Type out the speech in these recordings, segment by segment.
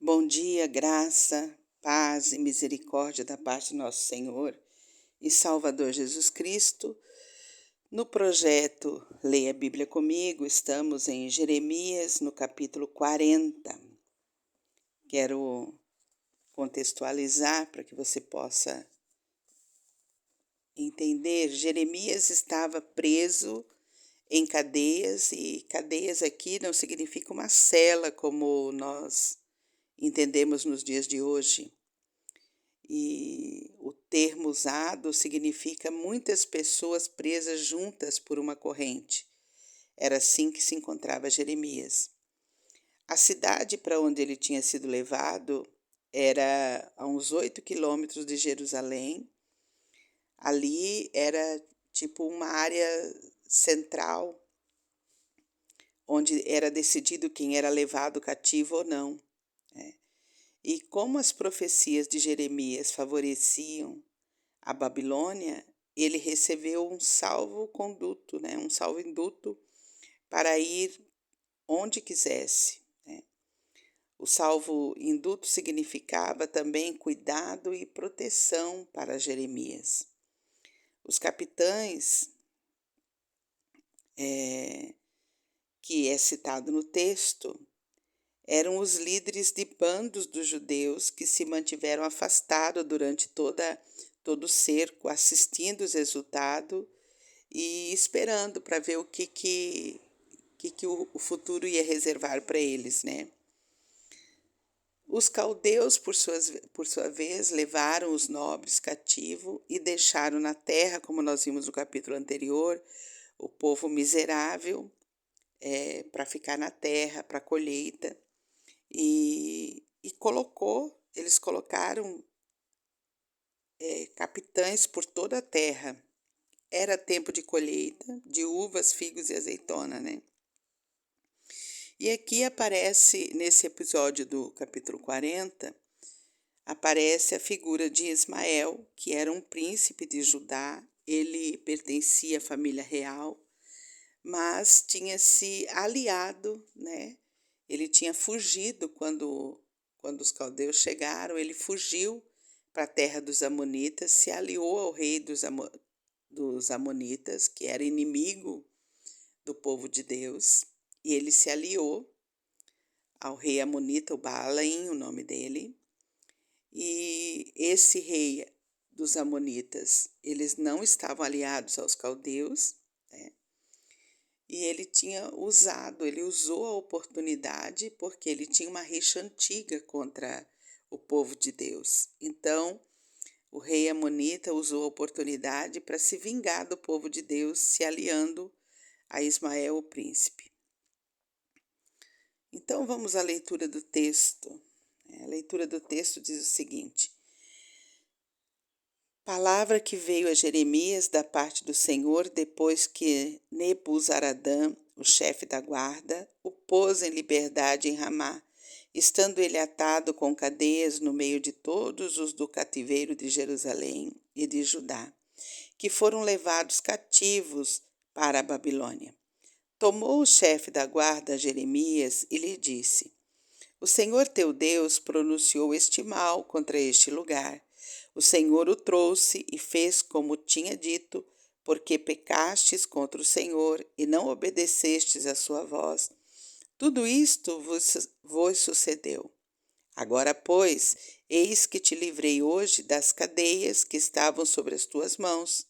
Bom dia, graça, paz e misericórdia da parte do nosso Senhor e Salvador Jesus Cristo. No projeto Leia a Bíblia Comigo, estamos em Jeremias, no capítulo 40. Quero contextualizar para que você possa entender. Jeremias estava preso em cadeias, e cadeias aqui não significa uma cela como nós entendemos nos dias de hoje. E o termo usado significa muitas pessoas presas juntas por uma corrente. Era assim que se encontrava Jeremias. A cidade para onde ele tinha sido levado era a uns 8 quilômetros de Jerusalém. Ali era tipo uma área central, onde era decidido quem era levado cativo ou não. E como as profecias de Jeremias favoreciam a Babilônia, ele recebeu um salvo-conduto, um salvo-induto para ir onde quisesse. O salvo-induto significava também cuidado e proteção para Jeremias. Os capitães, que é citado no texto, eram os líderes de bandos dos judeus que se mantiveram afastados durante todo o cerco, assistindo os resultados e esperando para ver o que o futuro ia reservar para eles, Os caldeus, por sua vez, levaram os nobres cativos e deixaram na terra, como nós vimos no capítulo anterior, o povo miserável para ficar na terra, para a colheita. E eles colocaram capitães por toda a terra. Era tempo de colheita de uvas, figos e azeitona, E aqui aparece, nesse episódio do capítulo 40, aparece a figura de Ismael, que era um príncipe de Judá. Ele pertencia à família real, mas tinha se aliado, Ele tinha fugido quando os caldeus chegaram, ele fugiu para a terra dos Amonitas, se aliou ao rei dos Amonitas, que era inimigo do povo de Deus, e ele se aliou ao rei Amonita, o Baalaim, o nome dele, e esse rei dos Amonitas, eles não estavam aliados aos caldeus, e ele usou a oportunidade porque ele tinha uma rixa antiga contra o povo de Deus. Então, o rei Amonita usou a oportunidade para se vingar do povo de Deus, se aliando a Ismael, o príncipe. Então, vamos à leitura do texto. A leitura do texto diz o seguinte: Palavra que veio a Jeremias da parte do Senhor depois que Nebuzaradã, o chefe da guarda, o pôs em liberdade em Ramá, estando ele atado com cadeias no meio de todos os do cativeiro de Jerusalém e de Judá, que foram levados cativos para a Babilônia. Tomou o chefe da guarda Jeremias e lhe disse: O Senhor teu Deus pronunciou este mal contra este lugar. O Senhor o trouxe e fez como tinha dito, porque pecastes contra o Senhor e não obedecestes à sua voz. Tudo isto vos sucedeu. Agora, pois, eis que te livrei hoje das cadeias que estavam sobre as tuas mãos.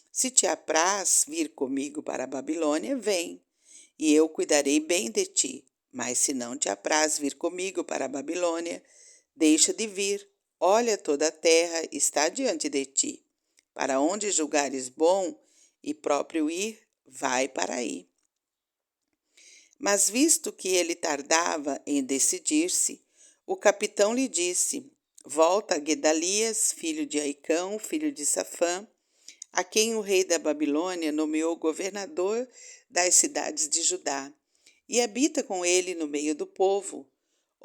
Se te apraz vir comigo para a Babilônia, vem, e eu cuidarei bem de ti. Mas se não te apraz vir comigo para a Babilônia, deixa de vir. Olha, toda a terra está diante de ti. Para onde julgares bom e próprio ir, vai para aí. Mas visto que ele tardava em decidir-se, o capitão lhe disse: Volta a Gedalias, filho de Aicão, filho de Safã, a quem o rei da Babilônia nomeou governador das cidades de Judá, e habita com ele no meio do povo.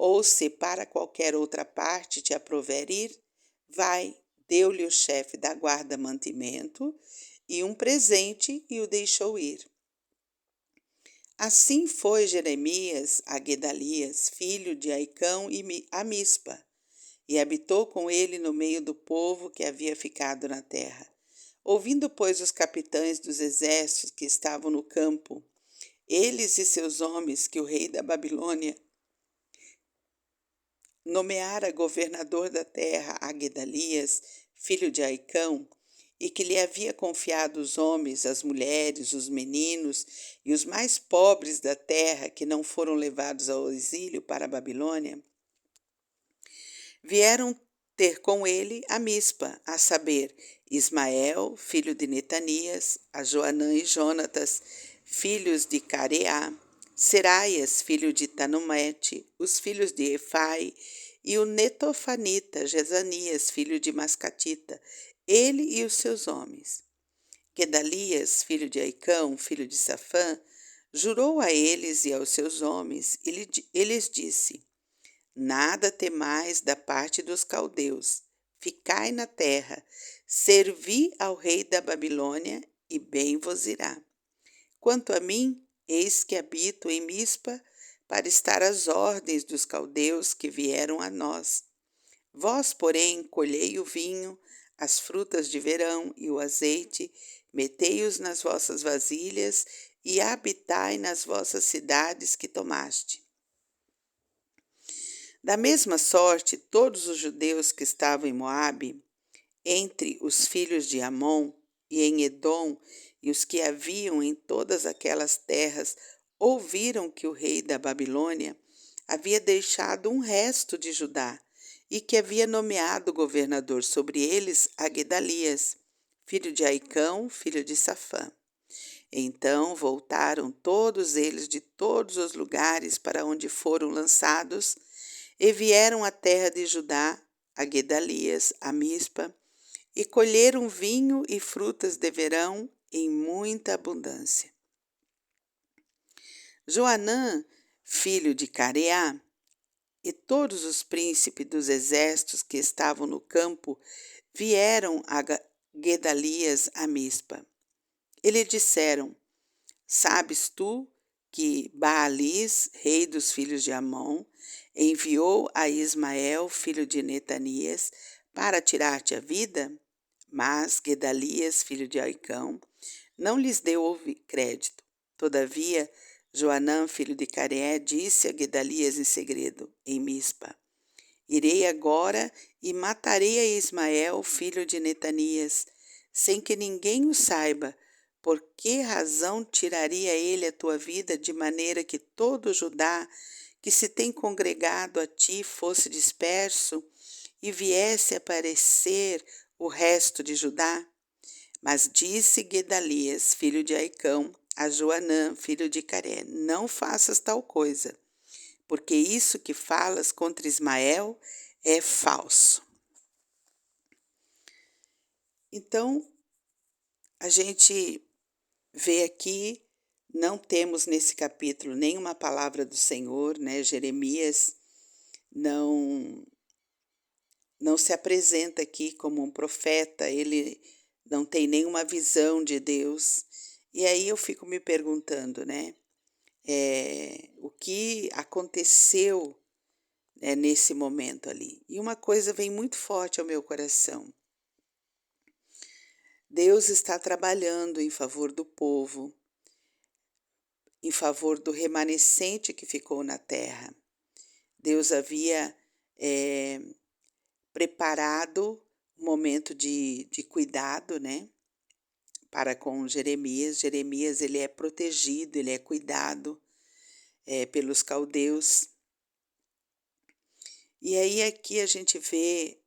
Ou se para qualquer outra parte te aprouver ir, vai, deu-lhe o chefe da guarda mantimento e um presente e o deixou ir. Assim foi Jeremias a Gedalias, filho de Aicão, a Mispa, e habitou com ele no meio do povo que havia ficado na terra. Ouvindo, pois, os capitães dos exércitos que estavam no campo, eles e seus homens, que o rei da Babilônia nomeara governador da terra a Gedalias, filho de Aicão, e que lhe havia confiado os homens, as mulheres, os meninos e os mais pobres da terra que não foram levados ao exílio para a Babilônia, vieram ter com ele a Mispa, a saber, Ismael, filho de Netanias, a Joanã e Jonatas, filhos de Careá, Seraias, filho de Tanumete, os filhos de Efai, e o netofanita Jezanias, filho de Mascatita, ele e os seus homens. Gedalias, filho de Aicão, filho de Safã, jurou a eles e aos seus homens, e lhes disse: Nada temais da parte dos caldeus, ficai na terra, servi ao rei da Babilônia, e bem vos irá. Quanto a mim, eis que habito em Mispa, para estar às ordens dos caldeus que vieram a nós. Vós, porém, colhei o vinho, as frutas de verão e o azeite, metei-os nas vossas vasilhas e habitai nas vossas cidades que tomaste. Da mesma sorte, todos os judeus que estavam em Moabe, entre os filhos de Amon e em Edom, e os que haviam em todas aquelas terras, ouviram que o rei da Babilônia havia deixado um resto de Judá e que havia nomeado governador sobre eles a Gedalias, filho de Aicão, filho de Safã. Então voltaram todos eles de todos os lugares para onde foram lançados e vieram à terra de Judá, a Gedalias, a Mispa, e colheram vinho e frutas de verão em muita abundância. Joanã, filho de Careá, e todos os príncipes dos exércitos que estavam no campo vieram a Gedalias a Mispa. E lhe disseram: Sabes tu que Baalis, rei dos filhos de Amon, enviou a Ismael, filho de Netanias, para tirar-te a vida? Mas Gedalias, filho de Aicão, não lhes deu crédito. Todavia, Joanã, filho de Careé, disse a Gedalias em segredo, em Mispa: Irei agora e matarei a Ismael, filho de Netanias, sem que ninguém o saiba. Por que razão tiraria ele a tua vida, de maneira que todo Judá que se tem congregado a ti fosse disperso e viesse a perecer o resto de Judá? Mas disse Gedalias, filho de Aicão, a Joanã, filho de Caré: Não faças tal coisa, porque isso que falas contra Ismael é falso. Então, a gente vê aqui, não temos nesse capítulo nenhuma palavra do Senhor, né? Jeremias não se apresenta aqui como um profeta, ele não tem nenhuma visão de Deus. E aí eu fico me perguntando, né? O que aconteceu, né, nesse momento ali. E uma coisa vem muito forte ao meu coração. Deus está trabalhando em favor do povo, em favor do remanescente que ficou na terra. Deus havia preparado um momento de cuidado, né, para com Jeremias. Jeremias, ele é protegido, ele é cuidado pelos caldeus. E aí aqui a gente vê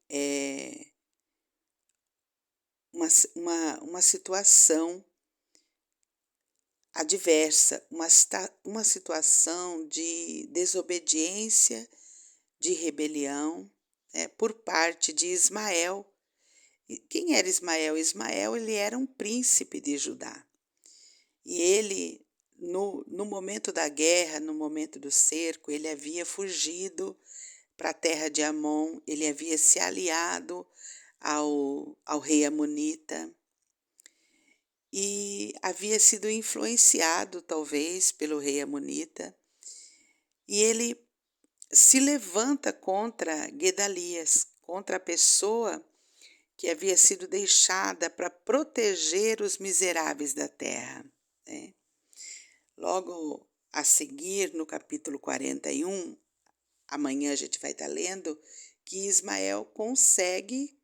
uma situação adversa, uma situação de desobediência, de rebelião, por parte de Ismael. E quem era Ismael? Ismael, ele era um príncipe de Judá. E ele, no momento da guerra, no momento do cerco, ele havia fugido para a terra de Amon, ele havia se aliado ao rei Amonita. e havia sido influenciado, talvez, pelo rei Amonita, e ele se levanta contra Gedalias, contra a pessoa que havia sido deixada para proteger os miseráveis da terra, né? Logo a seguir, no capítulo 41, amanhã a gente vai estar lendo, que Ismael consegue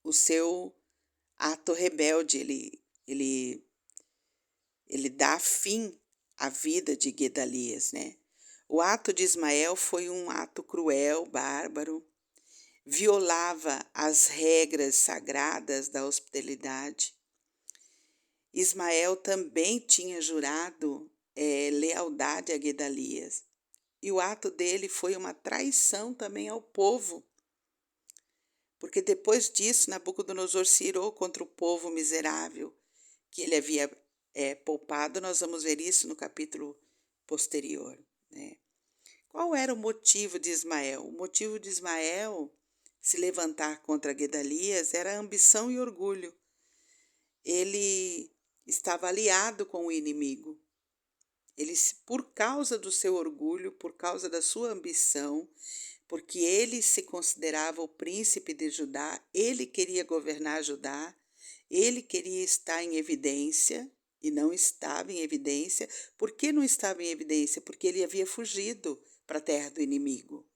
o seu ato rebelde, ele dá fim à vida de Gedalias, né? O ato de Ismael foi um ato cruel, bárbaro, violava as regras sagradas da hospitalidade. Ismael também tinha jurado lealdade a Gedalias, e o ato dele foi uma traição também ao povo, porque depois disso Nabucodonosor se irou contra o povo miserável que ele havia poupado. Nós vamos ver isso no capítulo posterior, né? Qual era o motivo de Ismael? O motivo de Ismael se levantar contra Gedalias era ambição e orgulho. Ele estava aliado com o inimigo. Ele, por causa do seu orgulho, por causa da sua ambição, porque ele se considerava o príncipe de Judá, ele queria governar Judá, ele queria estar em evidência e não estava em evidência. Por que não estava em evidência? Porque ele havia fugido para a terra do inimigo,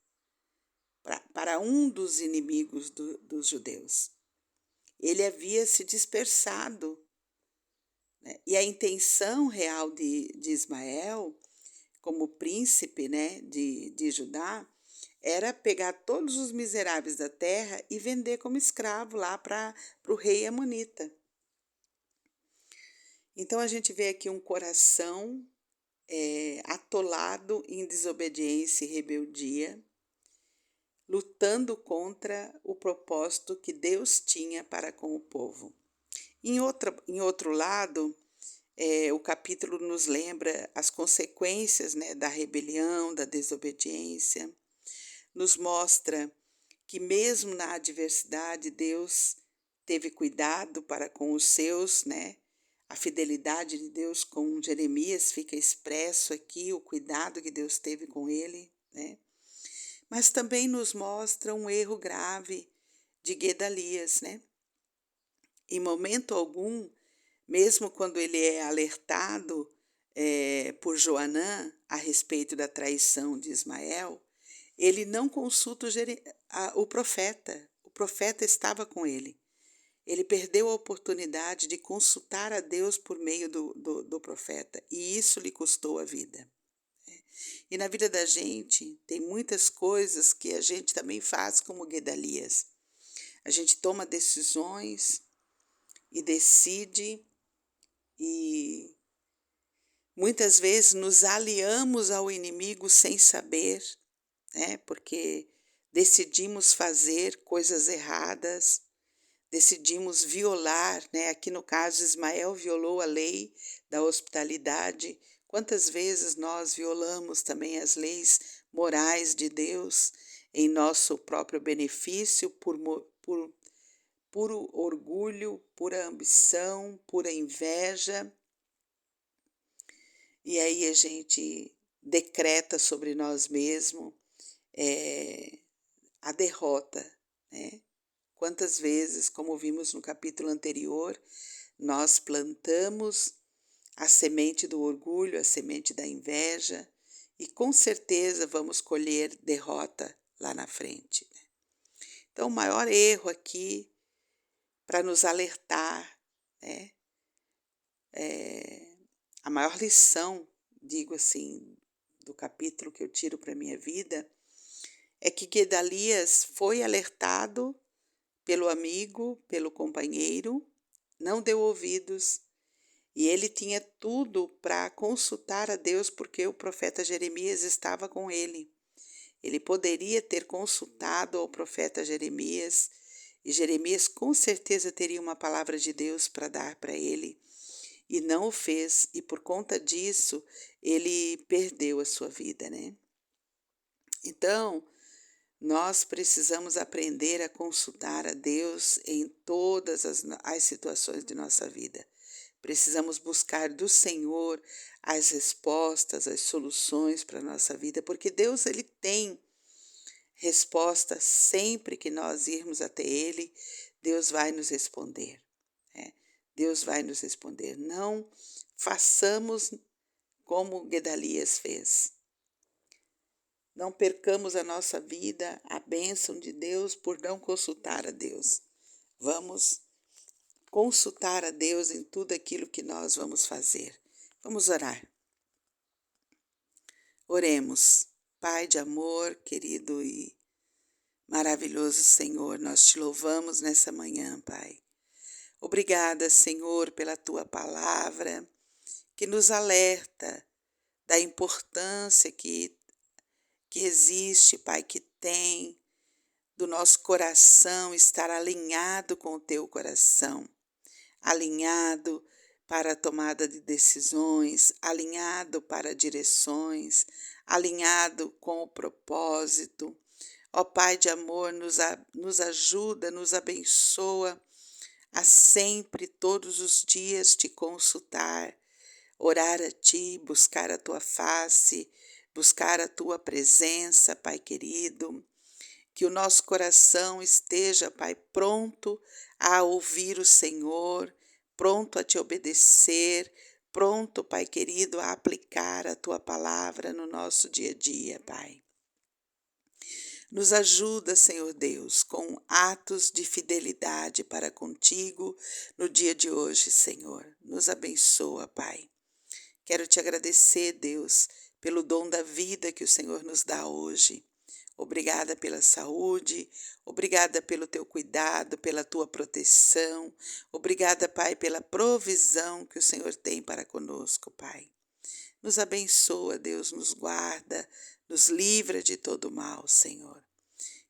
para um dos inimigos dos judeus. Ele havia se dispersado, né? E a intenção real de Ismael, como príncipe, né, de Judá, era pegar todos os miseráveis da terra e vender como escravo lá para o rei Amonita. Então a gente vê aqui um coração atolado em desobediência e rebeldia, lutando contra o propósito que Deus tinha para com o povo. Em outro lado, o capítulo nos lembra as consequências, né, da rebelião, da desobediência, nos mostra que mesmo na adversidade Deus teve cuidado para com os seus, né? A fidelidade de Deus com Jeremias fica expresso aqui, o cuidado que Deus teve com ele, né? Mas também nos mostra um erro grave de Gedalias, né? Em momento algum, mesmo quando ele é alertado por Joanã a respeito da traição de Ismael, ele não consulta o profeta. O profeta estava com ele. Ele perdeu a oportunidade de consultar a Deus por meio do profeta, e isso lhe custou a vida. E na vida da gente, tem muitas coisas que a gente também faz como Gedalias. A gente toma decisões e decide, e muitas vezes nos aliamos ao inimigo sem saber, né? Porque decidimos fazer coisas erradas, decidimos violar, né? Aqui no caso, Ismael violou a lei da hospitalidade. Quantas vezes nós violamos também as leis morais de Deus em nosso próprio benefício, por puro orgulho, pura ambição, pura inveja. E aí a gente decreta sobre nós mesmos a derrota, né? Quantas vezes, como vimos no capítulo anterior, nós plantamos a semente do orgulho, a semente da inveja, e com certeza vamos colher derrota lá na frente, né? Então, o maior erro aqui, para nos alertar, né? A maior lição, digo assim, do capítulo que eu tiro para a minha vida, é que Gedalias foi alertado pelo amigo, pelo companheiro, não deu ouvidos, e ele tinha tudo para consultar a Deus, porque o profeta Jeremias estava com ele. Ele poderia ter consultado ao profeta Jeremias, e Jeremias com certeza teria uma palavra de Deus para dar para ele, e não o fez, e por conta disso ele perdeu a sua vida, né? Então, Nós precisamos aprender a consultar a Deus em todas as situações de nossa vida. Precisamos buscar do Senhor as respostas, as soluções para a nossa vida, porque Deus ele tem resposta sempre que nós irmos até Ele, Deus vai nos responder. Né? Deus vai nos responder. Não façamos como Gedalias fez. Não percamos a nossa vida, a bênção de Deus, por não consultar a Deus. Vamos consultar a Deus em tudo aquilo que nós vamos fazer. Vamos orar. Oremos. Pai de amor, querido e maravilhoso Senhor, nós te louvamos nessa manhã, Pai. Obrigada, Senhor, pela tua palavra que nos alerta da importância que existe, Pai, que tem do nosso coração estar alinhado com o teu coração, alinhado para a tomada de decisões, alinhado para direções, alinhado com o propósito. Ó Pai de amor, nos ajuda, nos abençoa a sempre, todos os dias, te consultar, orar a Ti, buscar a Tua face, buscar a Tua presença, Pai querido. Que o nosso coração esteja, Pai, pronto a ouvir o Senhor, pronto a Te obedecer, pronto, Pai querido, a aplicar a Tua palavra no nosso dia a dia, Pai. Nos ajuda, Senhor Deus, com atos de fidelidade para contigo no dia de hoje, Senhor. Nos abençoa, Pai. Quero te agradecer, Deus, pelo dom da vida que o Senhor nos dá hoje. Obrigada pela saúde, obrigada pelo teu cuidado, pela tua proteção. Obrigada, Pai, pela provisão que o Senhor tem para conosco, Pai. Nos abençoa, Deus, nos guarda, nos livra de todo mal, Senhor.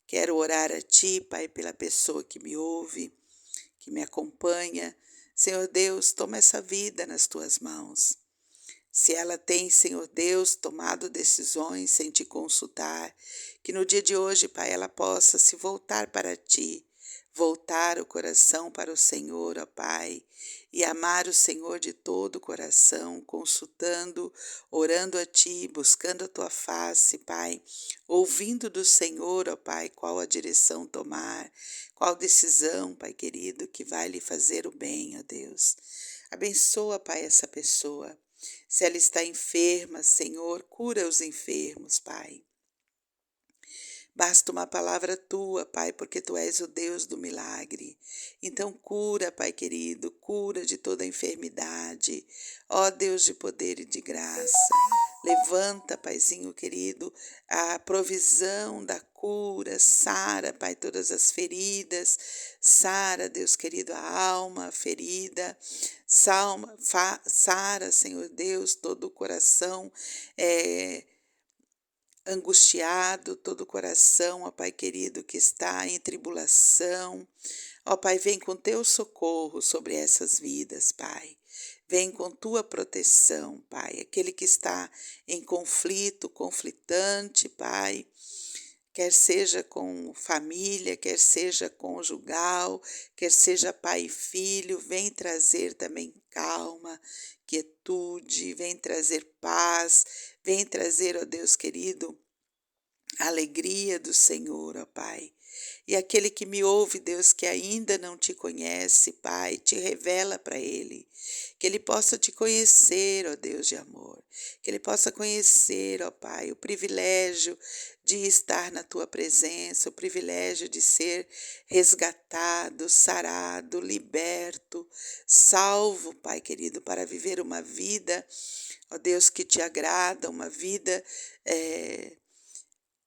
Quero orar a Ti, Pai, pela pessoa que me ouve, que me acompanha. Senhor Deus, toma essa vida nas Tuas mãos. Se ela tem, Senhor Deus, tomado decisões sem Te consultar, que no dia de hoje, Pai, ela possa se voltar para Ti, voltar o coração para o Senhor, ó Pai, e amar o Senhor de todo o coração, consultando, orando a Ti, buscando a Tua face, Pai, ouvindo do Senhor, ó Pai, qual a direção tomar, qual decisão, Pai querido, que vai lhe fazer o bem, ó Deus. Abençoa, Pai, essa pessoa. Se ela está enferma, Senhor, cura os enfermos, Pai. Basta uma palavra tua, Pai, porque tu és o Deus do milagre. Então cura, Pai querido, cura de toda enfermidade. Ó Deus de poder e de graça. Levanta, Paizinho querido, a provisão da cura, sara, Pai, todas as feridas, sara, Deus querido, a alma ferida, sara, Senhor Deus, todo o coração angustiado, todo o coração, ó Pai querido, que está em tribulação. Ó Pai, vem com teu socorro sobre essas vidas, Pai. Vem com tua proteção, Pai. Aquele que está em conflito, conflitante, Pai, quer seja com família, quer seja conjugal, quer seja pai e filho, vem trazer também calma, quietude, vem trazer paz, vem trazer, ó Deus querido, a alegria do Senhor, ó Pai. E aquele que me ouve, Deus, que ainda não te conhece, Pai, te revela para ele. Que ele possa te conhecer, ó Deus de amor. Que ele possa conhecer, ó Pai, o privilégio de estar na tua presença, o privilégio de ser resgatado, sarado, liberto, salvo, Pai querido, para viver uma vida, ó Deus, que te agrada, uma vida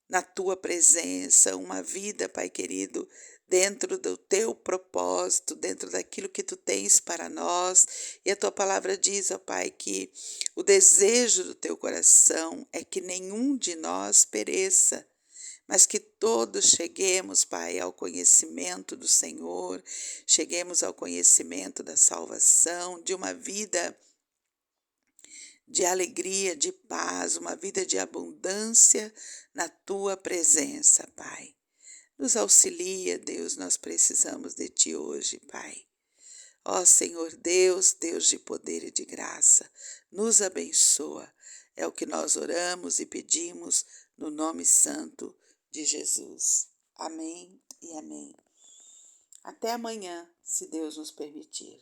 na tua presença, uma vida, Pai querido, dentro do teu propósito, dentro daquilo que tu tens para nós. E a tua palavra diz, ó Pai, que o desejo do teu coração é que nenhum de nós pereça, mas que todos cheguemos, Pai, ao conhecimento do Senhor, cheguemos ao conhecimento da salvação, de uma vida de alegria, de paz, uma vida de abundância na tua presença, Pai. Nos auxilia, Deus, nós precisamos de Ti hoje, Pai. Ó Senhor Deus, Deus de poder e de graça, nos abençoa. É o que nós oramos e pedimos no nome santo de Jesus. Amém e amém. Até amanhã, se Deus nos permitir.